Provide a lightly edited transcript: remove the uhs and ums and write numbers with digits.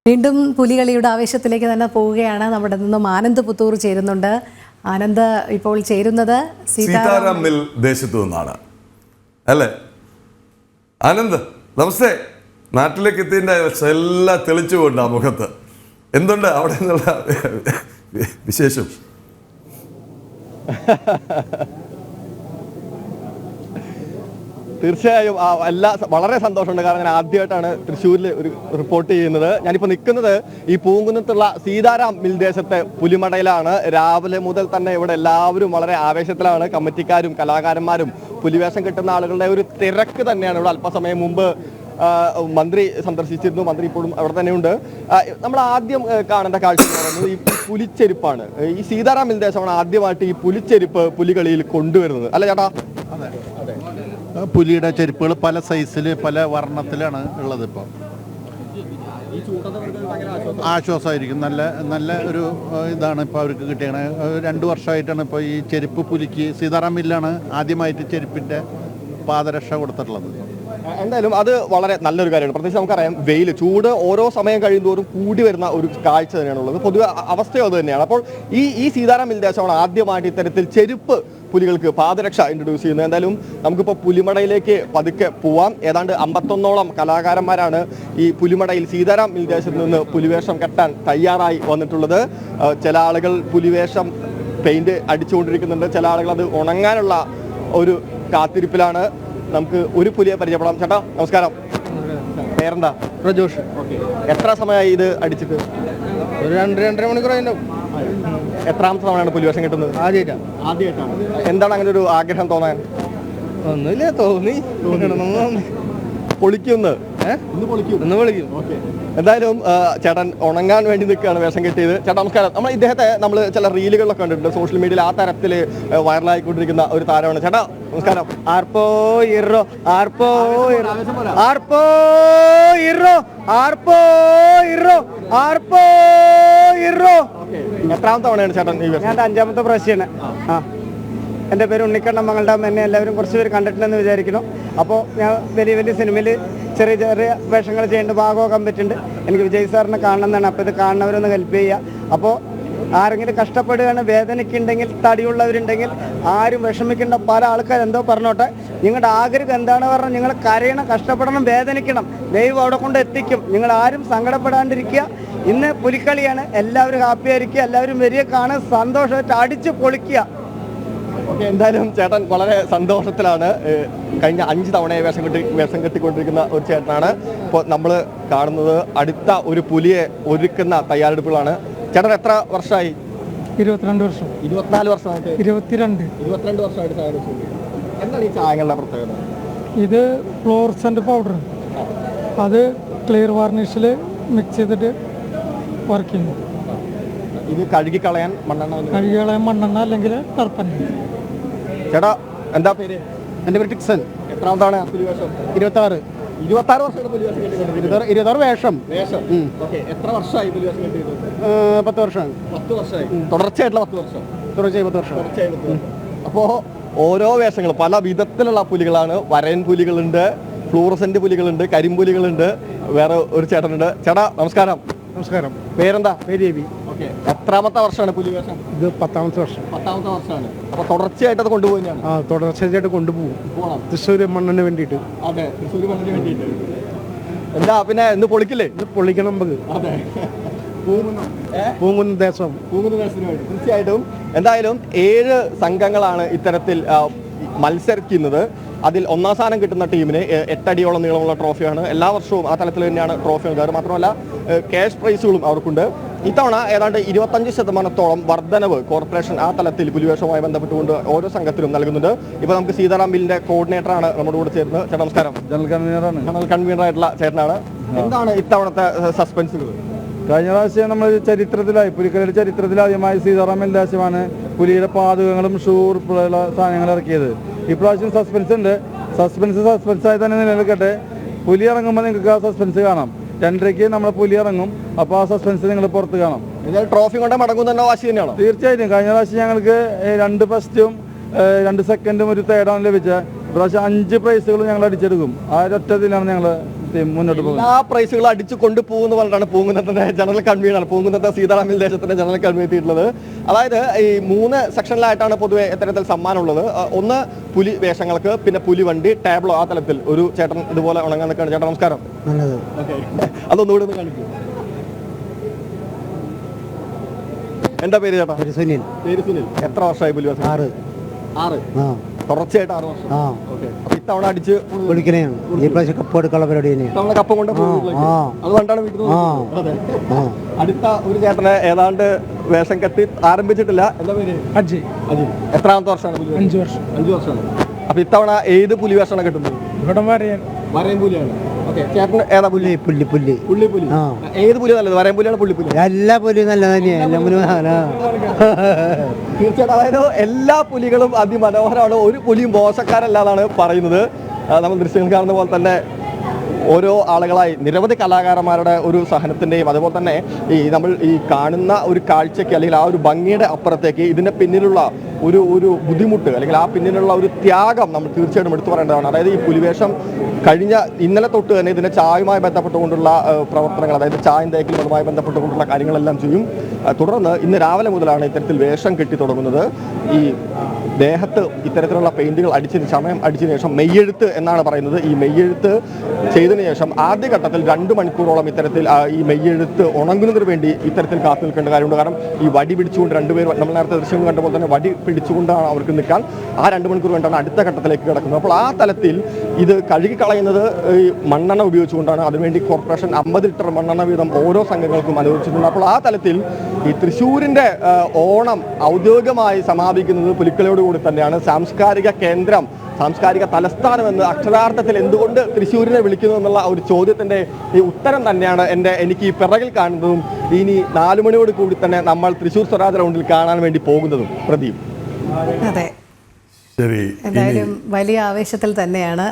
വീണ്ടും പുലികളിയുടെ ആവേശത്തിലേക്ക് തന്നെ പോവുകയാണ്. നമ്മുടെ നിന്നും ആനന്ദ് പുത്തൂർ ചേരുന്നുണ്ട്. ആനന്ദ് ഇപ്പോൾ ചേരുന്നത് സീതാറാം മിൽ ദേശത്തു നിന്നാണ് അല്ലേ? ആനന്ദ് നമസ്തേ. നാട്ടിലേക്ക് എത്തിയതിൻ്റെ എല്ലാം തെളിച്ചുകൊണ്ട് ആ മുഖത്ത് എന്തുണ്ട് അവിടെ നിന്നുള്ള വിശേഷം? തീർച്ചയായും വളരെ സന്തോഷമുണ്ട്. കാരണം ഞാൻ ആദ്യമായിട്ടാണ് തൃശ്ശൂരിൽ ഒരു റിപ്പോർട്ട് ചെയ്യുന്നത്. ഞാനിപ്പോൾ നിൽക്കുന്നത് ഈ പൂങ്കുന്നത്തുള്ള സീതാറാം മിൽ ദേശത്തെ പുലിമടയിലാണ്. രാവിലെ മുതൽ തന്നെ ഇവിടെ എല്ലാവരും വളരെ ആവേശത്തിലാണ്. കമ്മിറ്റിക്കാരും കലാകാരന്മാരും പുലിവേഷം കിട്ടുന്ന ആളുകളുടെ ഒരു തിരക്ക് തന്നെയാണ്. ഇവിടെ അല്പസമയം മുമ്പ് മന്ത്രി സന്ദർശിച്ചിരുന്നു. മന്ത്രി ഇപ്പോഴും അവിടെ തന്നെയുണ്ട്. നമ്മൾ ആദ്യം കാണേണ്ട കാഴ്ച എന്ന് പറയുന്നത് ഈ പുലിച്ചെരുപ്പാണ്. ഈ സീതാറാം മിൽ ദേശമാണ് ആദ്യമായിട്ട് ഈ പുലിച്ചെരുപ്പ് പുലികളിയിൽ കൊണ്ടുവരുന്നത്, അല്ല ചേട്ടാ? പുലിയുടെ ചെരുപ്പുകൾ പല സൈസിൽ പല വർണ്ണത്തിലാണ് ഉള്ളത്. ഇപ്പോൾ ആശ്വാസമായിരിക്കും. നല്ല നല്ല ഒരു ഇതാണ് ഇപ്പോൾ അവർക്ക് കിട്ടിയത്. 2 വർഷമായിട്ടാണ് ഇപ്പോൾ ഈ ചെരുപ്പ് പുലിക്ക് സീതാറാം മില്ലാണ് ആദ്യമായിട്ട് ചെരുപ്പിൻ്റെ പാദരക്ഷ കൊടുത്തിട്ടുള്ളത്. എന്തായാലും അത് വളരെ നല്ലൊരു കാര്യമാണ്. പ്രത്യേകിച്ച് നമുക്കറിയാം വെയിൽ ചൂട് ഓരോ സമയം കഴിയുന്തോറും കൂടി വരുന്ന ഒരു കാഴ്ച തന്നെയാണുള്ളത്. പൊതുവെ അവസ്ഥയും അത് തന്നെയാണ്. അപ്പോൾ ഈ സീതാറാം മിൽ ദേശമാണ് ആദ്യമായിട്ട് ഇത്തരത്തിൽ ചെരുപ്പ് പുലികൾക്ക് പാദരക്ഷ ഇൻട്രൊഡ്യൂസ് ചെയ്യുന്നത്. എന്തായാലും നമുക്കിപ്പോൾ പുലിമടയിലേക്ക് പതുക്കെ പോവാം. ഏതാണ്ട് 51ഓളം കലാകാരന്മാരാണ് ഈ പുലിമടയിൽ സീതാറാം മിൽ ദേശത്ത് നിന്ന് പുലിവേഷം കെട്ടാൻ തയ്യാറായി വന്നിട്ടുള്ളത്. ചില ആളുകൾ പുലിവേഷം പെയിന്റ് അടിച്ചുകൊണ്ടിരിക്കുന്നുണ്ട്. ചില ആളുകൾ അത് ഉണങ്ങാനുള്ള ഒരു കാത്തിരിപ്പിലാണ്. നമുക്ക് ഒരു പുലിയെ പരിചയപ്പെടാം. ചേട്ടാ നമസ്കാരം, പേരെന്താ? പ്രജോഷ്. എത്ര സമയമായി ഇത് അടിച്ചിട്ട്? 2-2.5 മണിക്കൂർ അതിൻ്റെ. എത്രാമത്തെ തവണയാണ് പുലിവേഷം കിട്ടുന്നത്? ആദ്യമായിട്ടാണ്. എന്താണ് അങ്ങനെ ഒരു ആഗ്രഹം തോന്നാൻ? ഒന്നുമില്ല, തോന്നി പൊളിക്കുന്ന് പൊളിക്കും. എന്തായാലും ചേട്ടൻ ഉണങ്ങാൻ വേണ്ടി നിൽക്കുകയാണ് വേഷം കെട്ടിയത്. ചേട്ടാ നമസ്കാരം. ഇദ്ദേഹത്തെ നമ്മൾ ചില റീലുകളിലൊക്കെ കണ്ടിട്ടുണ്ട് സോഷ്യൽ മീഡിയയിൽ. ആ തരത്തിൽ വൈറലായിക്കൊണ്ടിരിക്കുന്ന ഒരു താരമാണ്. ചേട്ടാ നമസ്കാരം. ആർപ്പോ ഇറോ ആർപ്പോ ആർപ്പോ ഇറോ ആർപ്പോ ഇറോ ആർപ്പോ ഇറോ. എത്രാമത്തെ തവണയാണ് ചേട്ടൻ ഈ വേഷം? ഞാൻ 5ാമത്തെ പ്രാവശ്യമാണ്. എൻ്റെ പേര് ഉണ്ണിക്കണ്ണൻ മംഗൾഡാം. എന്നെ എല്ലാവരും കുറച്ച് പേര് കണ്ടിട്ടുണ്ടെന്ന് വിചാരിക്കുന്നു. അപ്പോൾ ഞാൻ വലിയ വലിയ സിനിമയിൽ ചെറിയ ചെറിയ വേഷങ്ങൾ ചെയ്യേണ്ട ഭാഗമൊക്കെ പറ്റുന്നുണ്ട്. എനിക്ക് വിജയ് സാറിനെ കാണണമെന്നാണ്. അപ്പോൾ ഇത് കാണുന്നവരൊന്ന് ഹെൽപ്പ് ചെയ്യുക. അപ്പോൾ ആരെങ്കിലും കഷ്ടപ്പെടുകയാണ്, വേദനയ്ക്കുണ്ടെങ്കിൽ, തടിയുള്ളവരുണ്ടെങ്കിൽ ആരും വിഷമിക്കേണ്ട. പല ആൾക്കാർ എന്തോ പറഞ്ഞോട്ടെ, നിങ്ങളുടെ ആഗ്രഹം എന്താണ് പറഞ്ഞാൽ നിങ്ങൾ കരയണം, കഷ്ടപ്പെടണം, വേദനിക്കണം. ദൈവം അവിടെ കൊണ്ട് എത്തിക്കും. നിങ്ങൾ ആരും സങ്കടപ്പെടാണ്ടിരിക്കുക. ഇന്ന് പുലിക്കളിയാണ്. എല്ലാവരും ഹാപ്പി ആയിരിക്കുക. എല്ലാവരും വരിക, കാണുക, സന്തോഷമായിട്ട് അടിച്ച് പൊളിക്കുക. ഓക്കെ, എന്തായാലും ചേട്ടൻ വളരെ സന്തോഷത്തിലാണ്. കഴിഞ്ഞ 5 തവണയെ വേഷം കെട്ടിക്കൊണ്ടിരിക്കുന്ന ഒരു ചേട്ടനാണ്. ഇപ്പോൾ നമ്മൾ കാണുന്നത് അടുത്ത ഒരു പുലിയെ ഒരുക്കുന്ന തയ്യാറെടുപ്പുകളാണ്. ചേട്ടൻ എത്ര വർഷമായി? 22 വർഷം. 24 വർഷമായിട്ട്? 22 വർഷമായിട്ട് ചായ. എന്താണ് ഈ ചായങ്ങളുടെ പ്രത്യേകത? ഇത് ഫ്ലോറസെന്റ് പൗഡർ, അത് ക്ലിയർ വാർണിഷിൽ മിക്സ് ചെയ്തിട്ട് വർക്ക് ചെയ്യുന്നു. ഇത് കഴുകിക്കളയാൻ മണ്ണെണ്ണ അല്ലെങ്കിൽ ടർപ്പൻ. ചേട്ടാ എന്താ പേര്? എൻ്റെ പേര് ടിക്സൺ. എത്രാമതാണ് പുലിവേഷം? 26. 26 വർഷമാണ് പുലിവേഷം കെട്ടിക്കൊണ്ടിരിക്കുന്നത്. 26 വേഷം. എത്ര വർഷമായി പുലിവേഷം കെട്ടിയത്? 10 വർഷമായി. 10 വർഷമായി. തുടർച്ചയായിട്ടുള്ള 10 വർഷം. തുടർച്ചയായി 10 വർഷം. അപ്പോൾ ഓരോ വേഷങ്ങൾ പല വിധത്തിലുള്ള പുലികളാണ്. വരയൻ പുലികളുണ്ട്, ഫ്ലൂറസെന്റ് പുലികളുണ്ട്, കരിമ്പുലികളുണ്ട്, വേറെ ഒരു ചേട്ടനുണ്ട്. ചേട്ടാ നമസ്കാരം. നമസ്കാരം. പേരെന്താ? പേര് രവി. എത്രാമത്തെ വർഷമാണ് പുലിവേഷം? ഇത് 10ാമത്തെ വർഷം. 10ാമത്തെ വർഷമാണ്. അപ്പോൾ തുടർച്ചയായിട്ട് അത് കൊണ്ടുപോകുന്നതാണ്? തുടർച്ചയായിട്ട് കൊണ്ടുപോകും തൃശ്ശൂർ മണ്ണിന് വേണ്ടിയിട്ട്. അതെ, തൃശ്ശൂർ മണ്ണിന് വേണ്ടിയിട്ട്. എന്താ പിന്നെ ഇന്ന് പൊളിക്കില്ലേ? ഇത് പൊളിക്കണം നമുക്ക്. അതെ, പൂങ്കുന്ന ദേശം. തീർച്ചയായിട്ടും. എന്തായാലും 7 സംഘങ്ങളാണ് ഇത്തരത്തിൽ മത്സരിക്കുന്നത്. അതിൽ 1ാം സ്ഥാനം കിട്ടുന്ന ടീമിന് 8 അടിയോളം നീളമുള്ള ട്രോഫിയാണ്. എല്ലാ വർഷവും ആ തലത്തിൽ തന്നെയാണ് ട്രോഫി നൽകാറ്. മാത്രമല്ല ക്യാഷ് പ്രൈസുകളും അവർക്കുണ്ട്. ഇത്തവണ ഏതാണ്ട് 25% വർധനവ് കോർപ്പറേഷൻ ആ തലത്തിൽ പുലിവേഷവുമായി ബന്ധപ്പെട്ടുകൊണ്ട് ഓരോ സംഘത്തിലും നൽകുന്നുണ്ട്. ഇപ്പോൾ നമുക്ക് സീതാറാം മില്ലിന്റെ കോർഡിനേറ്ററാണ് നമ്മുടെ കൂടെ ചേർന്ന്. ചേട്ടാ നമസ്കാരം. ജനറൽ കൺവീനർ ആയിട്ടുള്ള ചേട്ടനാണ്. എന്താണ് ഇത്തവണത്തെ സസ്പെൻസുകൾ? കഴിഞ്ഞ പ്രാവശ്യം നമ്മൾ ചരിത്രത്തിലായി പുലിക്കളിയുടെ ചരിത്രത്തിലാദ്യമായി സീതാറാം മിൽ ദേശമാണ് പുലിയുടെ പാതകങ്ങളും ഷൂ ഉൾപ്പെടെയുള്ള സാധനങ്ങൾ ഇറക്കിയത്. ഇപ്രാവശ്യം സസ്പെൻസ് ഉണ്ട്. സസ്പെൻസായി തന്നെ നിലനിൽക്കട്ടെ. പുലി ഇറങ്ങുമ്പോൾ നിങ്ങൾക്ക് ആ സസ്പെൻസ് കാണാം. 2:30-ക്ക് നമ്മളെ പുലി ഇറങ്ങും. അപ്പോൾ ആ സസ്പെൻസ് നിങ്ങൾ പുറത്ത് കാണാം. ട്രോഫി കൊണ്ട് മടങ്ങുന്ന വാശി തന്നെയാണോ? തീർച്ചയായിട്ടും. കഴിഞ്ഞ പ്രാവശ്യം ഞങ്ങൾക്ക് 2 ഫസ്റ്റും 2 സെക്കൻഡും ഒരു തേർഡാണ് ലഭിച്ചത്. ഇപ്രാവശ്യം 5 പ്രൈസുകൾ ഞങ്ങൾ അടിച്ചെടുക്കും. ആ ഒറ്റ ഇതിലാണ് ഞങ്ങൾ മുന്നോട്ട് പോകുന്നത്. എല്ലാ പ്രൈസുകളും അടിച്ചു കൊണ്ടുപോകുന്ന പറഞ്ഞാണ് പൂങ്കുന്നത്തിന്റെ ജനറൽ കൺവീനർ, പൂങ്കുന്നത്തെ സീതാറാം മിൽ ദേശത്തിന്റെ ജനറൽ കൺവീനർ എത്തിയിട്ടുള്ളത്. അതായത് ഈ 3 സെക്ഷനിലായിട്ടാണ് പൊതുവെ ഇത്തരത്തിൽ സമ്മാനമുള്ളത്. ഒന്ന് പുലി വേഷങ്ങൾക്ക്, പിന്നെ പുലിവണ്ടി, ടാബ്ലോ, ആ തലത്തിൽ ഒരു ചേട്ടൻ ഇതുപോലെ ഉണങ്ങാൻ നിൽക്കുകയാണ്. ചേട്ടാ നമസ്കാരം. അതൊന്നുകൂടെ ഒന്ന് കാണിക്കൂ. എന്താ പേര് ചേട്ടാ? സുനിൽ. പേര് സുനിൽ. എത്ര വർഷമായി പുലി വേഷം? 6. തുടർച്ചയായിട്ട് 6 വർഷം. ഓക്കെ. അപ്പൊ ഇത്തവണ അടിച്ച് വിളിക്കണേയാണ് ഈ പ്രാവശ്യം കപ്പ് എടുക്കാനുള്ള പരിപാടി തന്നെയാണ്. ഇത്തവണ കപ്പം കൊണ്ട് അതുകൊണ്ടാണ് വീട്ടിൽ അതെ. അടുത്ത ഒരു ചേട്ടനെ ഏതാണ്ട് വേഷം കെട്ടി ആരംഭിച്ചിട്ടില്ല. എന്താ പേര്? അജയ്. അജയ്. എത്രാമത്തെ വർഷമാണ്? 5 വർഷം. 5 വർഷമാണ്. അപ്പൊ ഇത്തവണ ഏത് പുലി വേഷമാണ് കിട്ടുന്നത്? ഇവിടെ വരയാൻ വരയും പുലിയാണ്. ഓക്കെ. ചേട്ടൻ ഏതാ പുലി? പുല്ലി പുല്ലി പുള്ളി പുലി. ഏത് പുലി നല്ലത്? വരയും പുലിയാണ്, പുള്ളി പുലി? എല്ലാ പുലിയും നല്ല തന്നെയാണ്. തീർച്ചയായിട്ടും. അതായത് എല്ലാ പുലികളും അതിമനോഹരമാണ്, ഒരു പുലിയും മോശക്കാരല്ലാതാണ് പറയുന്നത്. നമ്മൾ ദൃശ്യങ്ങൾ കാണുന്ന പോലെ തന്നെ ഓരോ ആളുകളായി നിരവധി കലാകാരന്മാരുടെ ഒരു സഹനത്തിൻ്റെയും അതുപോലെ തന്നെ നമ്മൾ ഈ കാണുന്ന ഒരു കാഴ്ചയ്ക്ക് അല്ലെങ്കിൽ ആ ഒരു ഭംഗിയുടെ അപ്പുറത്തേക്ക് ഇതിൻ്റെ പിന്നിലുള്ള ഒരു ബുദ്ധിമുട്ട് അല്ലെങ്കിൽ ആ പിന്നിലുള്ള ഒരു ത്യാഗം നമ്മൾ തീർച്ചയായിട്ടും എടുത്തു പറയേണ്ടതാണ്. അതായത് ഈ പുലിവേഷം കഴിഞ്ഞ ഇന്നലെ തൊട്ട് തന്നെ ഇതിൻ്റെ ചായയുമായി ബന്ധപ്പെട്ടുകൊണ്ടുള്ള പ്രവർത്തനങ്ങൾ, അതായത് ചായം തേക്കലും അതുമായി ബന്ധപ്പെട്ടുകൊണ്ടുള്ള കാര്യങ്ങളെല്ലാം ചെയ്യും. തുടർന്ന് ഇന്ന് രാവിലെ മുതലാണ് ഇത്തരത്തിൽ വേഷം കെട്ടി തുടങ്ങുന്നത്. ഈ ദേഹത്ത് ഇത്തരത്തിലുള്ള പെയിന്റുകൾ അടിച്ചതിന് ശേഷം മെയ്യെഴുത്ത് എന്നാണ് പറയുന്നത്. ഈ മെയ്യെഴുത്ത് ചെയ്തതിനു ശേഷം ആദ്യഘട്ടത്തിൽ 2 മണിക്കൂറോളം ഇത്തരത്തിൽ ഈ മെയ്യെഴുത്ത് ഉണങ്ങുന്നതിന് വേണ്ടി ഇത്തരത്തിൽ കാത്തു നിൽക്കേണ്ട കാര്യമുണ്ട്. കാരണം ഈ വടി പിടിച്ചുകൊണ്ട് 2 പേർ, നമ്മൾ നേരത്തെ ദൃശ്യങ്ങൾ കണ്ടപ്പോൾ തന്നെ വടി പിടിച്ചുകൊണ്ടാണ് അവർക്ക് നിൽക്കാൻ. ആ 2 മണിക്കൂർ വേണ്ടാണ് അടുത്ത ഘട്ടത്തിലേക്ക് കിടക്കുന്നത്. അപ്പോൾ ആ തലത്തിൽ ഇത് കഴുകിക്കളയുന്നത് ഈ മണ്ണെണ്ണ ഉപയോഗിച്ചുകൊണ്ടാണ്. അതിനുവേണ്ടി കോർപ്പറേഷൻ 50 ലിറ്റർ മണ്ണെണ്ണ വീതം ഓരോ സംഘങ്ങൾക്കും അനുവദിച്ചിട്ടുണ്ട്. അപ്പോൾ ആ തലത്തിൽ ഈ തൃശ്ശൂരിൻ്റെ ഓണം ഔദ്യോഗികമായി സമാപിക്കുന്നത് പുലിക്കളിയോടുകൂടി തന്നെയാണ്. സാംസ്കാരിക കേന്ദ്രം, സാംസ്കാരിക തലസ്ഥാനം എന്ന് അക്ഷരാർത്ഥത്തിൽ എന്തുകൊണ്ട് തൃശ്ശൂരിനെ വിളിക്കുന്നു എന്നുള്ള ഒരു ചോദ്യത്തിൻ്റെ ഈ ഉത്തരം തന്നെയാണ് എനിക്ക് ഈ പിറകിൽ കാണുന്നതും ഇനി 4 മണിയോട് കൂടി തന്നെ നമ്മൾ തൃശ്ശൂർ സ്വരാജ് റൗണ്ടിൽ കാണാൻ വേണ്ടി പോകുന്നതും. പ്രദീപ്. അതെ, ശരി. എന്തായാലും വലിയ ആവേശത്തിൽ തന്നെയാണ്.